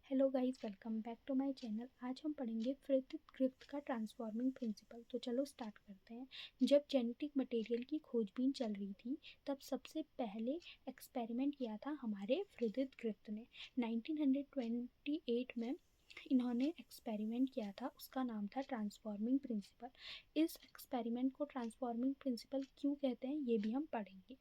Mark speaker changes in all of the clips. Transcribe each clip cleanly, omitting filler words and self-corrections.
Speaker 1: Hello guys, welcome back to my channel. आज हम पढ़ेंगे फ्रेडरिक ग्रिफ्थ का ट्रांसफॉर्मिंग प्रिंसिपल। तो चलो स्टार्ट करते हैं। जब जेनेटिक मटेरियल की खोजबीन चल रही थी तब सबसे पहले एक्सपेरिमेंट किया था हमारे फ्रेडरिक ग्रिफ्थ ने 1928 में। इन्होंने एक्सपेरिमेंट किया था, उसका नाम था ट्रांसफॉर्मिंग प्रिंसिपल। इस एक्सपेरिमेंट को ट्रांसफॉर्मिंग प्रिंसिपल क्यों कहते हैं ये भी हम पढ़ेंगे।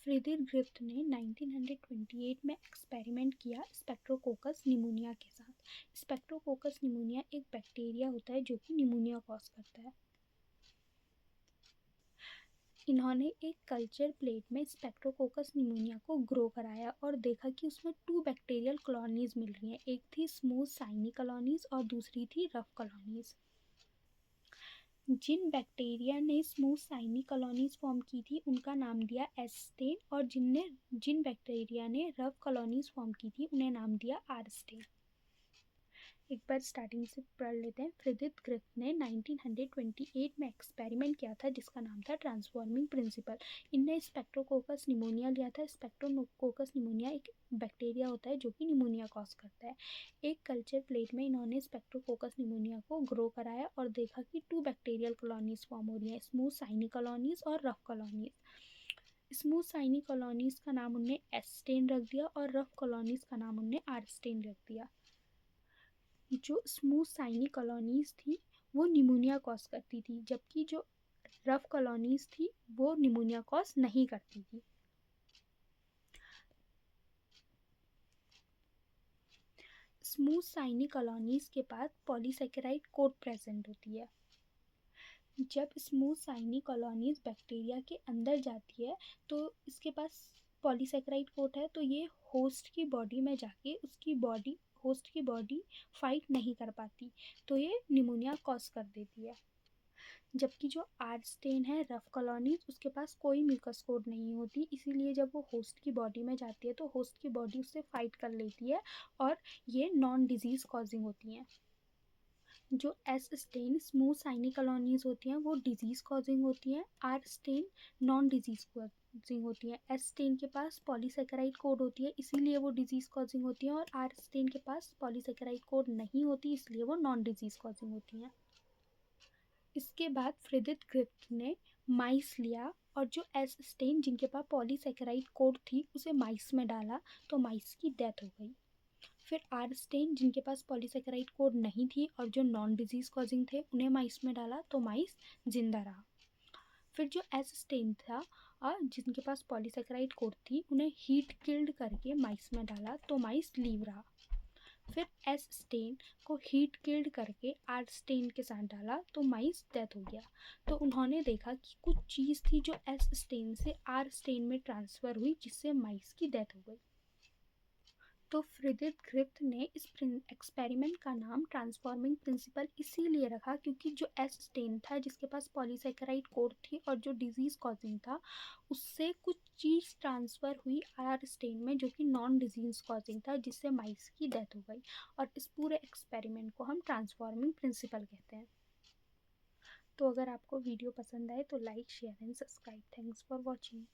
Speaker 1: फ्रेडरिक ग्रिफ्थ ने 1928 में एक्सपेरिमेंट किया स्पेक्ट्रोकोकस निमोनिया के साथ। स्पेक्ट्रोकोकस निमोनिया एक बैक्टीरिया होता है जो कि निमोनिया कॉज करता है। इन्होंने एक कल्चर प्लेट में स्पेक्ट्रोकोकस निमोनिया को ग्रो कराया और देखा कि उसमें 2 बैक्टीरियल कॉलोनीज मिल रही हैं। एक थी स्मूथ साइनी कॉलोनीज और दूसरी थी रफ कॉलोनीज। जिन बैक्टीरिया ने स्मूथ साइनी कॉलोनीज फॉर्म की थी उनका नाम दिया एस्टेन, और जिन बैक्टीरिया ने रफ कॉलोनीज फॉर्म की थी उन्हें नाम दिया आरस्टेन। एक बार स्टार्टिंग से पढ़ लेते हैं। फ्रेडरिक ग्रिफ्थ ने 1928 में एक्सपेरिमेंट किया था जिसका नाम था ट्रांसफॉर्मिंग प्रिंसिपल। इनने स्पेक्ट्रोकोकस निमोनिया लिया था। स्पेक्ट्रोकोकस निमोनिया एक बैक्टीरिया होता है जो कि निमोनिया कॉज करता है। एक कल्चर प्लेट में इन्होंने स्पेक्ट्रोकोकस निमोनिया को ग्रो कराया और देखा कि 2 बैक्टीरियल कॉलोनीज फॉर्म हो रही हैं, स्मूथ साइनी कॉलोनीज और rough colonies. Smooth shiny colonies का नाम उनने एस्टेन रख दिया और रफ कॉलोनीज का नाम उनने आरस्टेन रख दिया। जो स्मूथ साइनी कॉलोनीज थी वो निमोनिया कॉज करती थी, जबकि जो रफ कॉलोनीज थी वो निमोनिया कॉज नहीं करती थी। स्मूथ साइनी कॉलोनीज के पास पॉलीसेकेराइड कोट प्रेजेंट होती है। जब स्मूथ साइनी कॉलोनीज बैक्टीरिया के अंदर जाती है तो इसके पास पॉलीसेकेराइड कोट है, तो ये होस्ट की बॉडी में जाके होस्ट की बॉडी फाइट नहीं कर पाती, तो ये निमोनिया कॉज कर देती है। जबकि जो आरस्टेन है रफ कॉलोनीज, उसके पास कोई म्यूकस कोट नहीं होती, इसीलिए जब वो होस्ट की बॉडी में जाती है तो होस्ट की बॉडी उससे फाइट कर लेती है और ये नॉन डिजीज कॉजिंग होती हैं। जो S strain smooth shiny colonies होती हैं वो डिजीज कॉजिंग होती हैं। R strain non disease causing होती है। एस स्टेन के पास पॉलीसेकेराइड कोड होती है, इसीलिए वो डिजीज कॉजिंग होती हैं, और आर स्टेन के पास पॉलीसेकेराइड कोड नहीं होती, इसलिए वो नॉन डिजीज कॉजिंग होती हैं। इसके बाद फ्रेडरिक ग्रिफ्थ ने माइस लिया और जो एस स्टेन जिनके पास पॉलीसेकेराइड कोड थी उसे माइस में डाला, तो माइस की डेथ हो गई। फिर आर स्टेन जिनके पास पॉलीसेकेराइड कोड नहीं थी और जो नॉन डिजीज कॉजिंग थे उन्हें माइस में डाला, तो माइस जिंदा रहा। फिर जो एस स्टेन था और जिनके पास पॉलीसेकेराइड कोड थी उन्हें हीट किल्ड करके माइस में डाला, तो माइस लीव रहा। फिर एस स्टेन को हीट किल्ड करके आर स्टेन के साथ डाला, तो माइस डेथ हो गया। तो उन्होंने देखा कि कुछ चीज़ थी जो एस स्टेन से आर स्टेन में ट्रांसफ़र हुई जिससे माइस की डेथ हो गई। तो फ्रेडरिक ग्रिफ्थ ने इस एक्सपेरिमेंट का नाम ट्रांसफॉर्मिंग प्रिंसिपल इसीलिए रखा क्योंकि जो एस स्टेन था जिसके पास पॉलीसेकेराइड कोड थी और जो डिजीज़ कॉजिंग था उससे कुछ चीज़ ट्रांसफ़र हुई आर स्टेन में जो कि नॉन डिजीज़ कॉजिंग था, जिससे माइस की डेथ हो गई। और इस पूरे एक्सपेरिमेंट को हम ट्रांसफॉर्मिंग प्रिंसिपल कहते हैं। तो अगर आपको वीडियो पसंद आए तो like, share and subscribe. Thanks for watching.